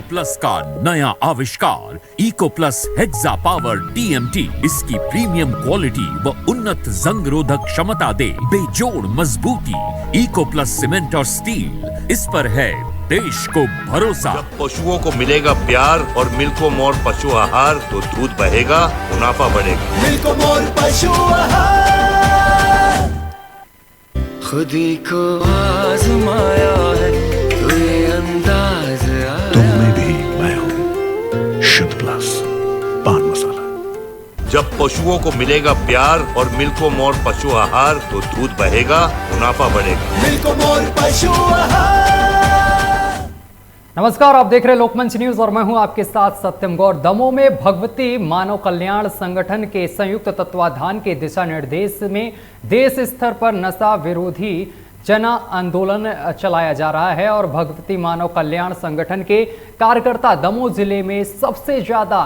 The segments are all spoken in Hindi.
प्लस का नया आविष्कार eco plus hexa power TMT इसकी प्रीमियम क्वालिटी व उन्नत जंग रोधक क्षमता दे बेजोड़ मजबूती। इको प्लस सीमेंट और स्टील, इस पर है देश को भरोसा। जब पशुओं को मिलेगा प्यार और मिल्को मोर पशु आहार तो दूध बहेगा, मुनाफा बढ़ेगा। मिल्को मोर पशु आहार। खुदी को आजमाया है तो ये अंदाज आया। तुम में भी मैं हूँ शुद्ध प्लस पान मसाला। जब पशुओं को मिलेगा प्यार और मिल्को मोर पशु आहार तो दूध बहेगा, मुनाफा बढ़ेगा। मिल्को मोर पशु आहार। नमस्कार, आप देख रहे हैं लोकमंच न्यूज और मैं हूं आपके साथ सत्यम गौर। दमोह में भगवती मानव कल्याण संगठन के संयुक्त तत्वाधान के दिशा निर्देश में देश स्तर पर नशा विरोधी जन आंदोलन चलाया जा रहा है और भगवती मानव कल्याण संगठन के कार्यकर्ता दमोह जिले में सबसे ज्यादा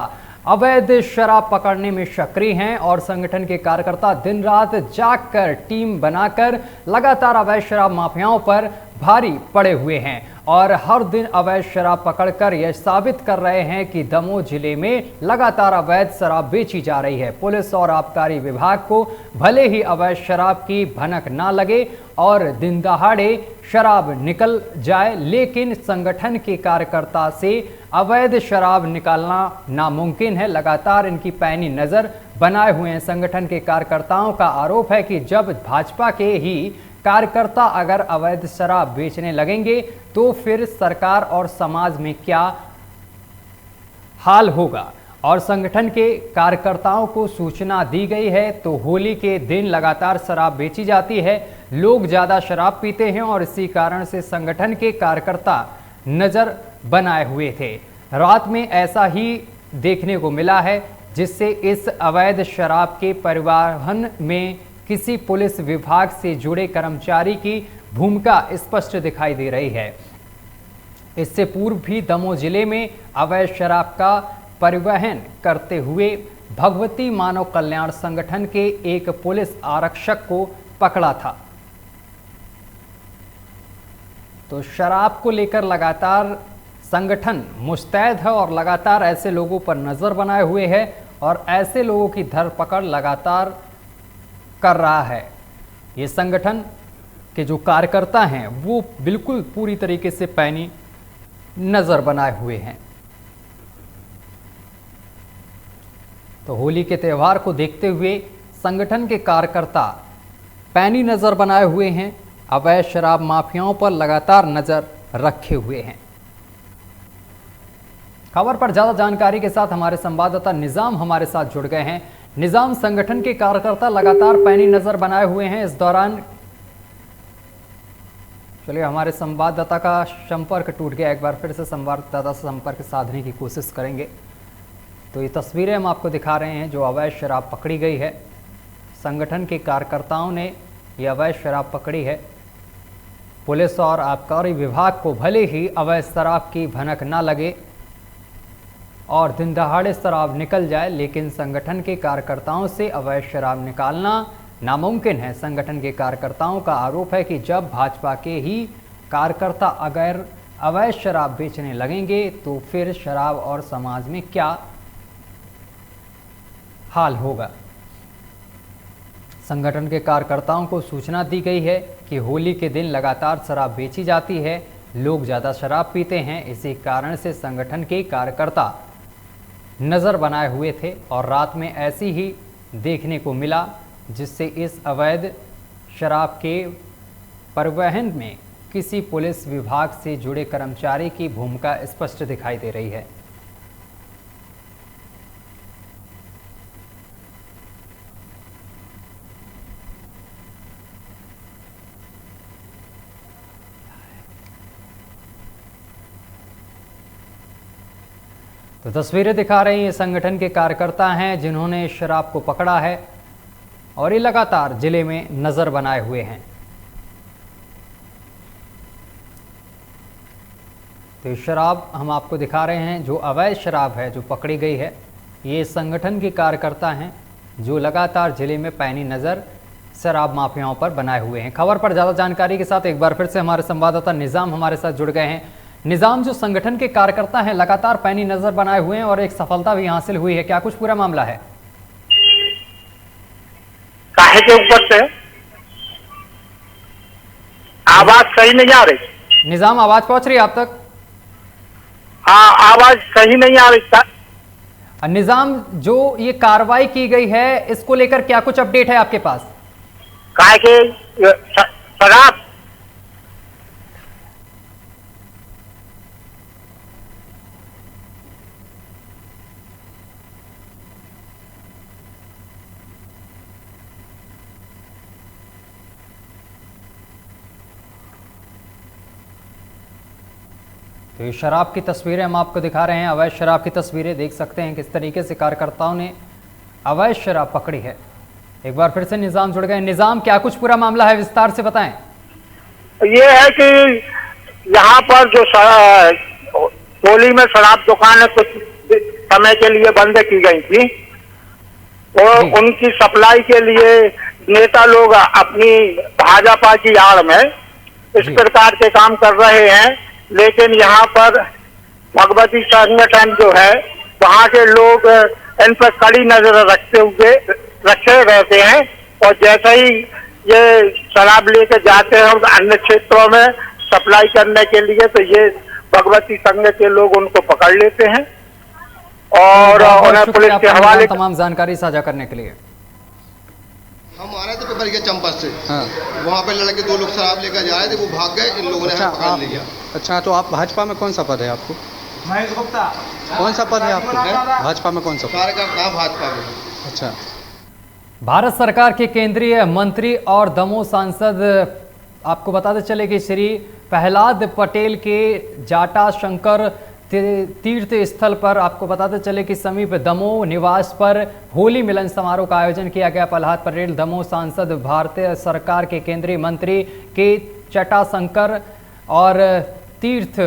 अवैध शराब पकड़ने में सक्रिय हैं और संगठन के कार्यकर्ता दिन रात जागकर टीम बनाकर लगातार अवैध शराब माफियाओं पर भारी पड़े हुए हैं और हर दिन अवैध शराब पकड़कर यह साबित कर रहे हैं कि दमोह जिले में लगातार अवैध शराब बेची जा रही है। पुलिस और आबकारी विभाग को भले ही अवैध शराब की भनक ना लगे और दिन दहाड़े शराब निकल जाए, लेकिन संगठन के कार्यकर्ता से अवैध शराब निकालना नामुमकिन है। लगातार इनकी पैनी नजर बनाए हुए हैं। संगठन के कार्यकर्ताओं का आरोप है कि जब भाजपा के ही कार्यकर्ता अगर अवैध शराब बेचने लगेंगे तो फिर सरकार और समाज में क्या हाल होगा। और संगठन के कार्यकर्ताओं को सूचना दी गई है तो होली के दिन लगातार शराब बेची जाती है, लोग ज्यादा शराब पीते हैं और इसी कारण से संगठन के कार्यकर्ता नजर बनाए हुए थे। रात में ऐसा ही देखने को मिला है जिससे इस अवैध शराब के परिवहन में किसी पुलिस विभाग से जुड़े कर्मचारी की भूमिका स्पष्ट दिखाई दे रही है। इससे पूर्व भी दमोह जिले में अवैध शराब का परिवहन करते हुए भगवती मानव कल्याण संगठन के एक पुलिस आरक्षक को पकड़ा था। तो शराब को लेकर लगातार संगठन मुस्तैद है और लगातार ऐसे लोगों पर नजर बनाए हुए है और ऐसे लोगों की धरपकड़ लगातार कर रहा है। ये संगठन के जो कार्यकर्ता हैं वो बिल्कुल पूरी तरीके से पैनी नजर बनाए हुए हैं। तो होली के त्यौहार को देखते हुए संगठन के कार्यकर्ता पैनी नजर बनाए हुए हैं, अवैध शराब माफियाओं पर लगातार नजर रखे हुए हैं। खबर पर ज्यादा जानकारी के साथ हमारे संवाददाता निजाम हमारे साथ जुड़ गए हैं। निजाम, संगठन के कार्यकर्ता लगातार पैनी नजर बनाए हुए हैं इस दौरान। चलिए, हमारे संवाददाता का संपर्क टूट गया, एक बार फिर से संवाददाता से संपर्क साधने की कोशिश करेंगे। तो ये तस्वीरें हम आपको दिखा रहे हैं जो अवैध शराब पकड़ी गई है। संगठन के कार्यकर्ताओं ने ये अवैध शराब पकड़ी है। पुलिस और आबकारी विभाग को भले ही अवैध शराब की भनक ना लगे और दिन दहाड़े शराब निकल जाए, लेकिन संगठन के कार्यकर्ताओं से अवैध शराब निकालना नामुमकिन है। संगठन के कार्यकर्ताओं का आरोप है कि जब भाजपा के ही कार्यकर्ता अगर अवैध शराब बेचने लगेंगे तो फिर शराब और समाज में क्या हाल होगा। संगठन के कार्यकर्ताओं को सूचना दी गई है कि होली के दिन लगातार शराब बेची जाती है, लोग ज़्यादा शराब पीते हैं, इसी कारण से संगठन के कार्यकर्ता नज़र बनाए हुए थे और रात में ऐसी ही देखने को मिला जिससे इस अवैध शराब के परिवहन में किसी पुलिस विभाग से जुड़े कर्मचारी की भूमिका स्पष्ट दिखाई दे रही है। तो तस्वीरें दिखा रही हैं, संगठन के कार्यकर्ता हैं जिन्होंने शराब को पकड़ा है और ये लगातार जिले में नजर बनाए हुए हैं। तो ये शराब हम आपको दिखा रहे हैं जो अवैध शराब है जो पकड़ी गई है। ये संगठन के कार्यकर्ता हैं जो लगातार जिले में पैनी नजर शराब माफियाओं पर बनाए हुए हैं। खबर पर ज़्यादा जानकारी के साथ एक बार फिर से हमारे संवाददाता निज़ाम हमारे साथ जुड़ गए हैं। निजाम जो संगठन के कार्यकर्ता हैं लगातार पैनी नजर बनाए हुए हैं और एक सफलता भी हासिल हुई है, क्या कुछ पूरा मामला है? काहे के ऊपर से आवाज सही नहीं आ रही। निजाम, आवाज पहुंच रही है आप तक? हाँ, आवाज सही नहीं आ रही था। निजाम, जो ये कार्रवाई की गई है इसको लेकर क्या कुछ अपडेट है आपके पास? काहे के शराब तो ये शराब की तस्वीरें हम आपको दिखा रहे हैं, अवैध शराब की तस्वीरें देख सकते हैं किस तरीके से कार्यकर्ताओं ने अवैध शराब पकड़ी है। एक बार फिर से निजाम जुड़ गए। निजाम, क्या कुछ पूरा मामला है, विस्तार से बताएं। ये है कि यहाँ पर जो होली में शराब दुकानें कुछ समय के लिए बंद की गई थी और उनकी सप्लाई के लिए नेता लोग अपनी भाजपा की आड़ में इस प्रकार के काम कर रहे हैं, लेकिन यहाँ पर भगवती संगठन जो है वहाँ के लोग इन पर कड़ी नजर रखे रहते हैं और जैसे ही ये शराब लेके जाते हैं अन्य क्षेत्रों में सप्लाई करने के लिए तो ये भगवती संघ के लोग उनको पकड़ लेते हैं और उन्हें पुलिस के हवाले। तमाम जानकारी साझा करने के लिए हम आ रहे थे पेपर के चंपा से। हाँ। वहाँ पे लड़के 2 लोग शराब लेकर जा रहे थे, वो भाग गए, इन लोगों ने पकड़ लिया। अच्छा, तो आप भाजपा में कौन सा पद है आपको? महेश गुप्ता। कौन सा पद है आपको? भाजपा में कौन सा पद? कार्यकर्ता भाजपा में। अच्छा। भारत सरकार के केंद्रीय मंत्री और दमोह सांसद, आपको बताते चले कि श्री प्रहलाद पटेल के जाटा शंकर तीर्थ स्थल पर, आपको बताते चले कि समीप दमोह निवास पर होली मिलन समारोह का आयोजन किया गया। प्रहलाद पटेल दमोह सांसद, भारतीय सरकार के केंद्रीय मंत्री के जटाशंकर और तीर्थ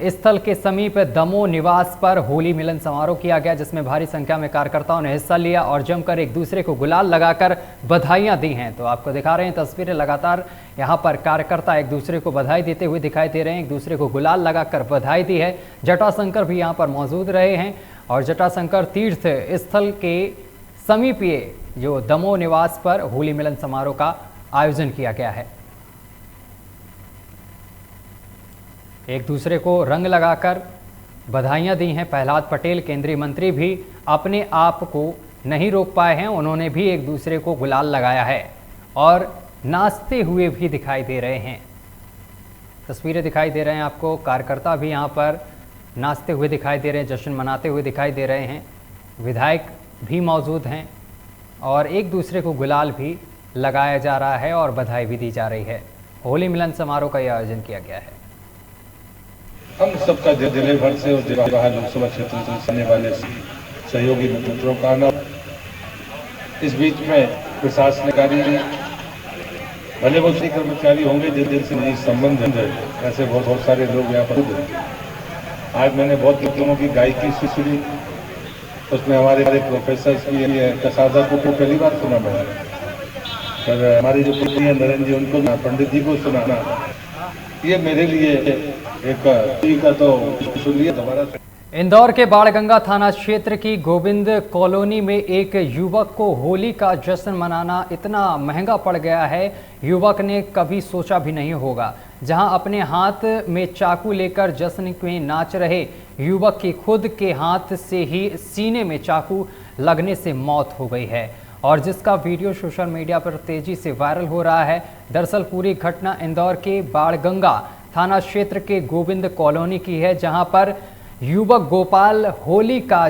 स्थल के समीप दमोह निवास पर होली मिलन समारोह किया गया, जिसमें भारी संख्या में कार्यकर्ताओं ने हिस्सा लिया और जमकर एक दूसरे को गुलाल लगाकर बधाइयां दी हैं। तो आपको दिखा रहे हैं तस्वीरें, लगातार यहां पर कार्यकर्ता एक दूसरे को बधाई देते हुए दिखाई दे रहे हैं, एक दूसरे को गुलाल लगाकर बधाई दी है। जटाशंकर भी यहां पर मौजूद रहे हैं और जटाशंकर तीर्थ स्थल के समीप ये जो दमोह निवास पर होली मिलन समारोह का आयोजन किया गया है। एक दूसरे को रंग लगाकर बधाइयां दी हैं। प्रहलाद पटेल केंद्रीय मंत्री भी अपने आप को नहीं रोक पाए हैं, उन्होंने भी एक दूसरे को गुलाल लगाया है और नाचते हुए भी दिखाई दे रहे हैं। तस्वीरें दिखाई दे रहे हैं आपको, कार्यकर्ता भी यहां पर नाचते हुए दिखाई दे रहे हैं, जश्न मनाते हुए दिखाई दे रहे हैं। विधायक भी मौजूद हैं और एक दूसरे को गुलाल भी लगाया जा रहा है और बधाई भी दी जा रही है। होली मिलन समारोह का यह आयोजन किया गया है। हम सबका जिले भर से और जिला लोकसभा क्षेत्र से आने वाले सहयोगी मित्रों का आना। इस बीच में प्रशासनिक अधिकारी, भले बहुत से कर्मचारी होंगे जिनसे संबंध है, ऐसे बहुत सारे लोग यहाँ पर। आज मैंने बहुत लोगों की गायकी सुनी, उसमें हमारे प्रोफेसर भी है, कसादा को पहली बार सुना मैंने, पर हमारी जो पुत्री है नरेंद्र जी, उनको पंडित जी को सुनाना, ये मेरे लिए एक का तो सुन लिया दोबारा से। इंदौर के बाणगंगा थाना क्षेत्र की गोविंद कॉलोनी में एक युवक को होली का जश्न मनाना इतना महंगा पड़ गया है, युवक ने कभी सोचा भी नहीं होगा। जहां अपने हाथ में चाकू लेकर जश्न में नाच रहे युवक की खुद के हाथ से ही सीने में चाकू लगने से मौत हो गई है और जिसका वीडियो सोशल मीडिया पर तेजी से वायरल हो रहा है। दरअसल पूरी घटना इंदौर के बाणगंगा थाना क्षेत्र के गोविंद कॉलोनी की है, जहां पर युवक गोपाल होली का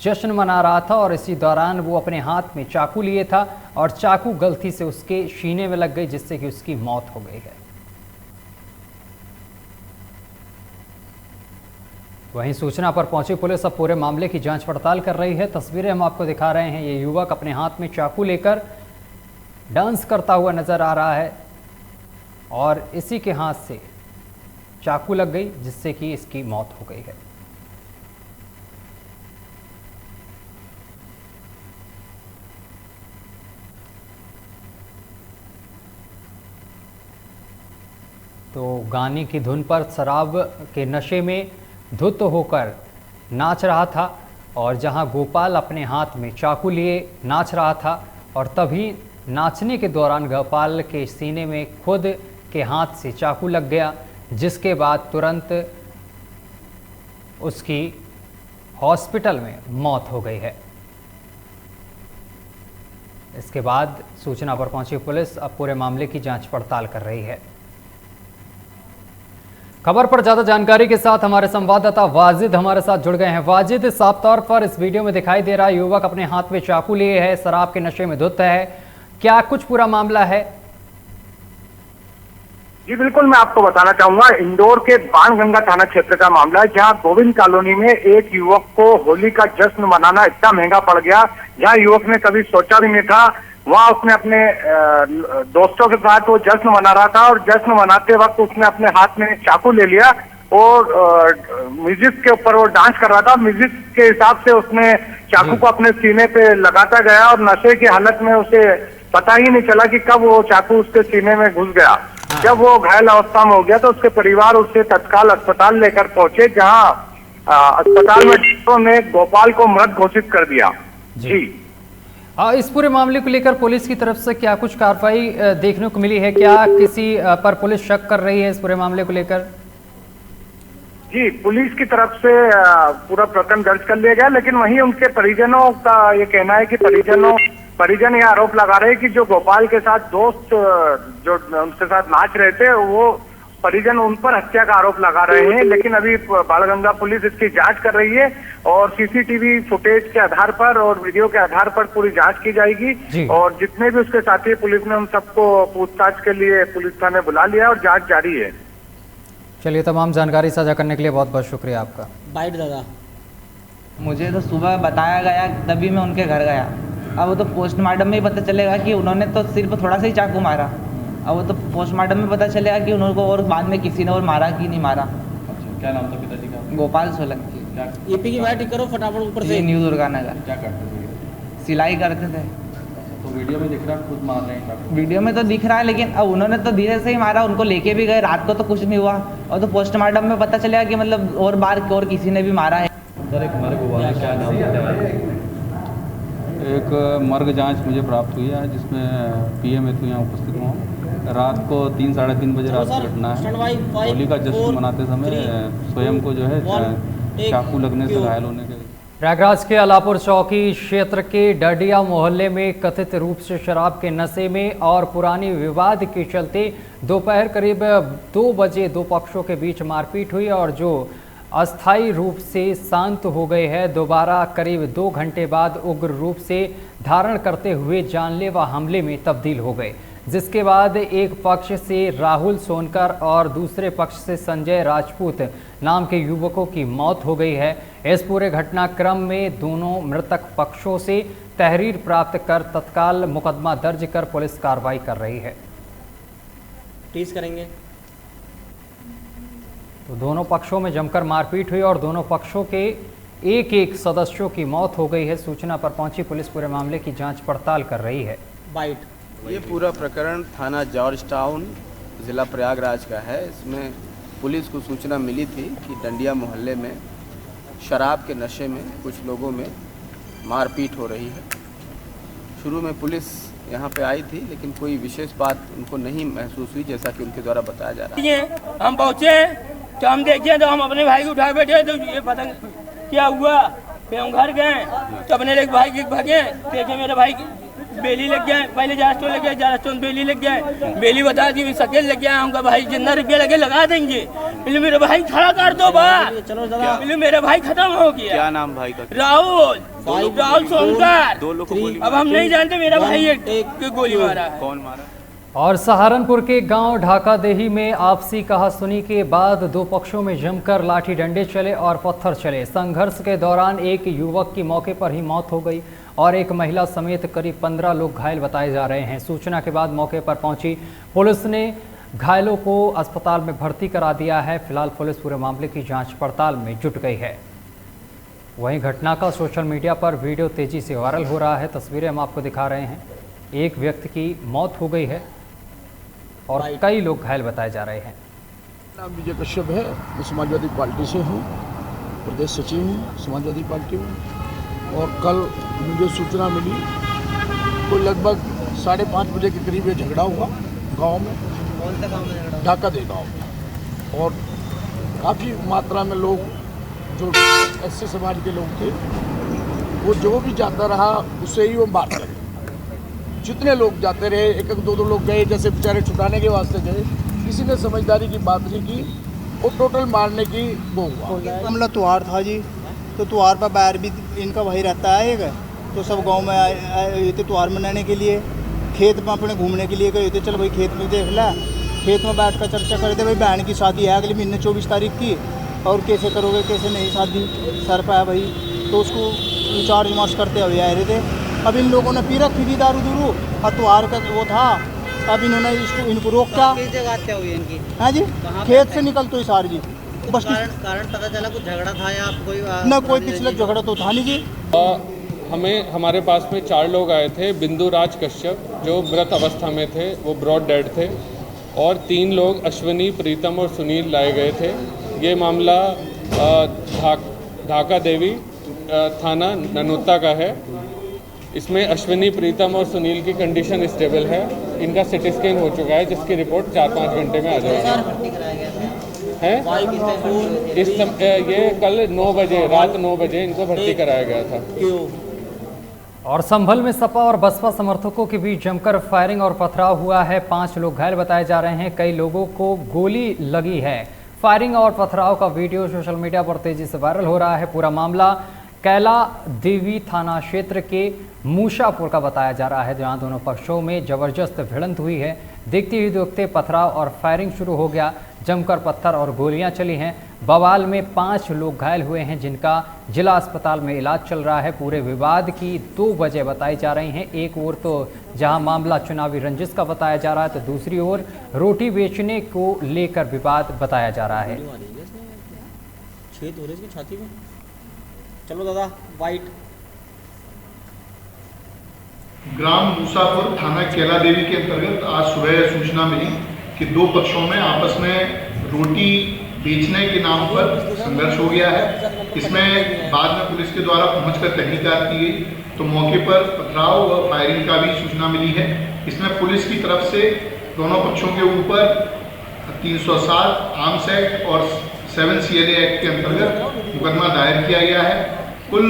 जश्न मना रहा था और इसी दौरान वो अपने हाथ में चाकू लिए था और चाकू गलती से उसके सीने में लग गई, जिससे कि उसकी मौत हो गई है। वहीं सूचना पर पहुंची पुलिस अब पूरे मामले की जांच पड़ताल कर रही है। तस्वीरें हम आपको दिखा रहे हैं, ये युवक अपने हाथ में चाकू लेकर डांस करता हुआ नजर आ रहा है और इसी के हाथ से चाकू लग गई, जिससे कि इसकी मौत हो गई है। तो गाने की धुन पर शराब के नशे में धुत होकर नाच रहा था और जहां गोपाल अपने हाथ में चाकू लिए नाच रहा था और तभी नाचने के दौरान गोपाल के सीने में खुद के हाथ से चाकू लग गया, जिसके बाद तुरंत उसकी हॉस्पिटल में मौत हो गई है। इसके बाद सूचना पर पहुंची पुलिस अब पूरे मामले की जांच पड़ताल कर रही है। खबर पर ज्यादा जानकारी के साथ हमारे संवाददाता वाजिद हमारे साथ जुड़ गए हैं। वाजिद, साफ तौर पर इस वीडियो में दिखाई दे रहा है युवक अपने हाथ में चाकू लिए है, शराब के नशे में धुत है, क्या कुछ पूरा मामला है? जी बिल्कुल, मैं आपको बताना चाहूंगा, इंदौर के बाणगंगा थाना क्षेत्र का मामला है, जहां गोविंद कॉलोनी में एक युवक को होली का जश्न मनाना इतना महंगा पड़ गया, जहां युवक ने कभी सोचा भी नहीं था। वहां उसने अपने दोस्तों के साथ वो जश्न मना रहा था और जश्न मनाते वक्त उसने अपने हाथ में चाकू ले लिया और म्यूजिक के ऊपर वो डांस कर रहा था। म्यूजिक के हिसाब से उसने चाकू को अपने सीने पे लगाता गया और नशे की हालत में उसे पता ही नहीं चला कि कब वो चाकू उसके सीने में घुस गया। जब वो घायल अवस्था में हो गया तो उसके परिवार उसे तत्काल अस्पताल लेकर पहुंचे, जहां अस्पताल में डॉक्टरों ने गोपाल को मृत घोषित कर दिया। जी इस पूरे मामले को लेकर पुलिस की तरफ से क्या कुछ कार्रवाई देखने को मिली है? क्या किसी पर पुलिस शक कर रही है इस पूरे मामले को लेकर? जी, पुलिस की तरफ से पूरा प्रकरण दर्ज कर लिया गया, लेकिन वहीं उनके परिजनों का ये कहना है कि परिजन ये आरोप लगा रहे हैं कि जो गोपाल के साथ दोस्त जो उनके साथ नाच रहे थे, वो परिजन उन पर हत्या का आरोप लगा रहे हैं। लेकिन अभी बाणगंगा पुलिस इसकी जांच कर रही है और सीसीटीवी फुटेज के आधार पर और वीडियो के आधार पर पूरी जांच की जाएगी और जितने भी उसके साथी पुलिस ने उन सबको पूछताछ के लिए पुलिस थाने बुला लिया और जांच जारी है। चलिए, तमाम जानकारी साझा करने के लिए बहुत बहुत शुक्रिया आपका। बाइट दादा, मुझे तो सुबह बताया गया तभी मैं उनके घर गया। अब वो तो पोस्टमार्टम में ही पता चलेगा कि उन्होंने तो सिर्फ थोड़ा सा ही चाकू मारा। अब वो तो पोस्टमार्टम में पता चलेगा कि उनको और बाद में किसी ने और मारा कि नहीं मारा। अच्छा, क्या नाम था पिताजी का? गोपाल सोलंकी। ईपी की बात करो फटाफट ऊपर से। न्यू दुर्गानगर। क्या करते थे? सिलाई करते थे। तो वीडियो में दिख रहा है खुद मार रहे हैं? वीडियो में तो दिख रहा है, लेकिन अब उन्होंने तो धीरे से ही मारा, उनको लेके भी गए, रात को तो कुछ नहीं हुआ और तो पोस्टमार्टम में पता चलेगा कि मतलब और बार और किसी ने भी मारा है। सर, एक मर्ग हुआ है, क्या नाम है? एक मर्ग जांच मुझे प्राप्त हुई है जिसमें पीएम हेतु यहाँ उपस्थित हुआ। रात को 3 साढ़े 3 बजे रात की घटना है। होली का जश्न मनाते समय स्वयं को जो है चाकू लगने से घायल होने के। प्रयागराज के अलापुर चौकी क्षेत्र के डडिया मोहल्ले में कथित रूप से शराब के नशे में और पुरानी विवाद के चलते दोपहर करीब 2 बजे दो पक्षों के बीच मारपीट हुई और जो अस्थायी रूप से शांत हो गए हैं, दोबारा करीब 2 घंटे बाद उग्र रूप से धारण करते हुए जानलेवा हमले में तब्दील हो गए, जिसके बाद एक पक्ष से राहुल सोनकर और दूसरे पक्ष से संजय राजपूत नाम के युवकों की मौत हो गई है। इस पूरे घटनाक्रम में दोनों मृतक पक्षों से तहरीर प्राप्त कर तत्काल मुकदमा दर्ज कर पुलिस कार्रवाई कर रही है। टीज करेंगे। तो दोनों पक्षों में जमकर मारपीट हुई और दोनों पक्षों के एक सदस्यों की मौत हो गई है। सूचना पर पहुंची पुलिस पूरे मामले की जांच पड़ताल कर रही है। ये पूरा प्रकरण थाना जॉर्ज टाउन ज़िला प्रयागराज का है। इसमें पुलिस को सूचना मिली थी कि डंडिया मोहल्ले में शराब के नशे में कुछ लोगों में मारपीट हो रही है। शुरू में पुलिस यहाँ पे आई थी, लेकिन कोई विशेष बात उनको नहीं महसूस हुई, जैसा कि उनके द्वारा बताया जा रहा है। हम पहुँचे तो हम देखे तो हम अपने भाई को उठा बैठे तो ये पता क्या हुआ। फिर हम घर गए तो अपने एक भाई के भागे, देखे मेरे भाई बेली लग गया। पहले जास्टो लग गया, जास्टो बेली लग गया, बेली बता दी सकेल लग गया। हमका भाई जितना रुपया लगे लगा देंगे। पहले मेरे भाई खड़ा कर दो बा, पहले मेरा भाई खत्म हो गया। क्या नाम भाई का? राहुल सोनकर। 2 लोग को गोली। अब हम नहीं जानते, मेरा भाई एक गोली मारा है। कौन मारा? और सहारनपुर के गांव ढाकादेही में आपसी कहासुनी के बाद दो पक्षों में जमकर लाठी डंडे चले और पत्थर चले। संघर्ष के दौरान एक युवक की मौके पर ही मौत हो गई और एक महिला समेत करीब 15 लोग घायल बताए जा रहे हैं। सूचना के बाद मौके पर पहुंची पुलिस ने घायलों को अस्पताल में भर्ती करा दिया है। फिलहाल पुलिस पूरे मामले की जांच पड़ताल में जुट गई है। वहीं घटना का सोशल मीडिया पर वीडियो तेजी से वायरल हो रहा है। तस्वीरें हम आपको दिखा रहे हैं। एक व्यक्ति की मौत हो गई है और कई लोग घायल बताए जा रहे हैं। नाम विजय कश्यप है। मैं समाजवादी पार्टी से हूँ, प्रदेश सचिव हूँ समाजवादी पार्टी में। और कल मुझे सूचना मिली, कोई लगभग 5:30 बजे के करीब ये झगड़ा हुआ गांव में। कौन सा गाँव में झगड़ा? ढाका दे गाँव में। और काफ़ी मात्रा में लोग जो एससी समाज के लोग थे, वो जो भी जाता रहा उससे ही वो मार गए। जितने लोग जाते रहे, एक दो लोग गए, जैसे बेचारे छुटाने के वास्ते गए, किसी ने समझदारी की बात नहीं की, वो टोटल मारने की वो हुआ। मामला त्योहार था जी, तो त्योहार पर बाहर भी इनका वही रहता है एक, तो सब गांव में आए थे त्योहार मनाने के लिए। खेत में अपने घूमने के लिए गए थे, चल भाई खेत में देख ला, खेत में बैठ कर चर्चा करते भाई बहन की शादी है अगले महीने 24 तारीख की, और कैसे करोगे कैसे नहीं शादी सर पे है भाई। तो उसको विचार विमर्श करते हुए आए रहे थे। अब इन लोगों ने पी रखी थी दारू दूरू, और त्योहार का वो था, अब इन्होंने इनको रोका। किस जगह हत्या हुई इनकी? हाँ जी, खेत से निकलते ही सार जी। बस कारण पता चला कुछ झगड़ा था या कोई? ना कोई पिछले झगड़ा तो था नहीं जी। हमारे पास में 4 लोग आए थे। बिंदु राज कश्यप जो मृत अवस्था में थे, वो ब्रॉड डेड थे, और 3 लोग अश्विनी, प्रीतम और सुनील लाए गए थे। ये मामला ढाका देवी थाना ननोता का है। इसमें अश्विनी, प्रीतम और सुनील की कंडीशन स्टेबल है। इनका सिटी स्कैन हो चुका है, जिसकी रिपोर्ट 4-5 घंटे में आ जाएगी। है ये कल 9 बजे, रात 9 बजे इनको भर्ती कराया गया था। और संभल में सपा और बसपा समर्थकों के बीच जमकर फायरिंग और पथराव हुआ है। 5 लोग घायल बताए जा रहे हैं, कई लोगों को गोली लगी है। फायरिंग और पथराव का वीडियो सोशल मीडिया पर तेजी से वायरल हो रहा है। पूरा मामला कैला देवी थाना क्षेत्र के मूशापुर का बताया जा रहा है, जहां दोनों पक्षों में जबरदस्त भिड़ंत हुई है। देखते ही देखते पथराव और फायरिंग शुरू हो गया। जमकर पत्थर और गोलियां चली हैं। बवाल में 5 लोग घायल हुए हैं, जिनका जिला अस्पताल में इलाज चल रहा है। पूरे विवाद की 2 वजह बताई जा रही हैं। एक ओर तो जहां मामला चुनावी रंजिश का बताया जा रहा है, तो दूसरी ओर रोटी बेचने को लेकर विवाद बताया जा रहा है। छेद हो रहे इसकी छाती में। चलो दादा वाइट। ग्राम मूसापुर थाना कैला देवी के अंतर्गत आज सुबह सूचना मिली कि 2 पक्षों में आपस में रोटी बेचने के नाम पर संघर्ष हो गया है। इसमें बाद में पुलिस के द्वारा पहुंचकर तहकीकात की गई, तो मौके पर पथराव व फायरिंग का भी सूचना मिली है। इसमें पुलिस की तरफ से दोनों पक्षों के ऊपर 307 आर्म्स एक्ट और 7 CLA एक्ट के अंतर्गत मुकदमा दायर किया गया है। कुल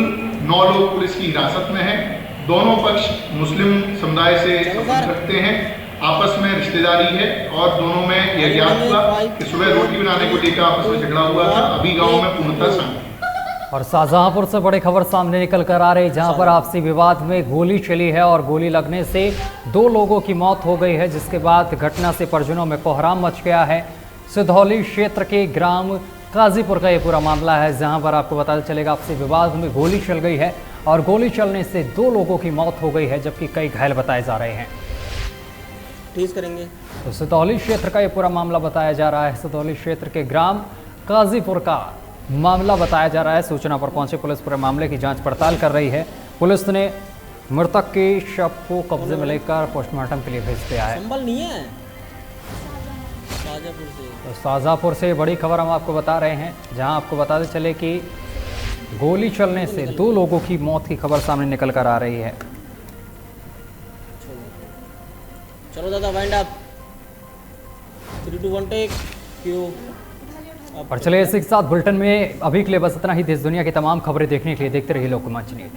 9 लोग पुलिस की हिरासत में हैं। दोनों पक्ष मुस्लिम समुदाय से संबंध रखते हैं, आपस में रिश्तेदारी है, और दोनों में यह ज्ञात हुआ कि सुबह रोटी बनाने को लेकर आपस में झगड़ा हुआ था। अभी गांव में पूर्णतः शांति। और शाहजहांपुर से बड़ी खबर सामने निकल कर आ रही, जहां पर आपसी विवाद में गोली चली है और गोली लगने से 2 लोगों की मौत हो गई है, जिसके बाद घटना से परिजनों में कोहराम मच गया है। सिधौली क्षेत्र के ग्राम काजीपुर का ये पूरा मामला है, जहां पर आपको पता चलेगा आपसी विवाद में गोली चल गई है और गोली चलने से 2 लोगों की मौत हो गई है, जबकि कई घायल बताए जा रहे हैं। ठीक करेंगे। तो सिधौली क्षेत्र का ये पूरा मामला बताया जा रहा है। सिधौली क्षेत्र के ग्राम काजीपुर का मामला बताया जा रहा है। सूचना पर पहुंचे पुलिस पूरे मामले की जांच पड़ताल कर रही है। पुलिस ने मृतक के शव को कब्जे में लेकर पोस्टमार्टम के लिए भेज दिया है। संभल नहीं है। तो शाहजहांपुर से बड़ी खबर हम आपको बता रहे हैं, जहां आपको बताते चले कि गोली चलने से 2 लोगों की मौत की खबर सामने निकल कर आ रही है। चलो दादा वाइंड अप। 3, 2, 1 टेक। क्यों और चलिए इसी के साथ बुलेटिन में अभी के लिए बस इतना ही। देश दुनिया की तमाम खबरें देखने के लिए देखते रहिए लोकमंच न्यूज।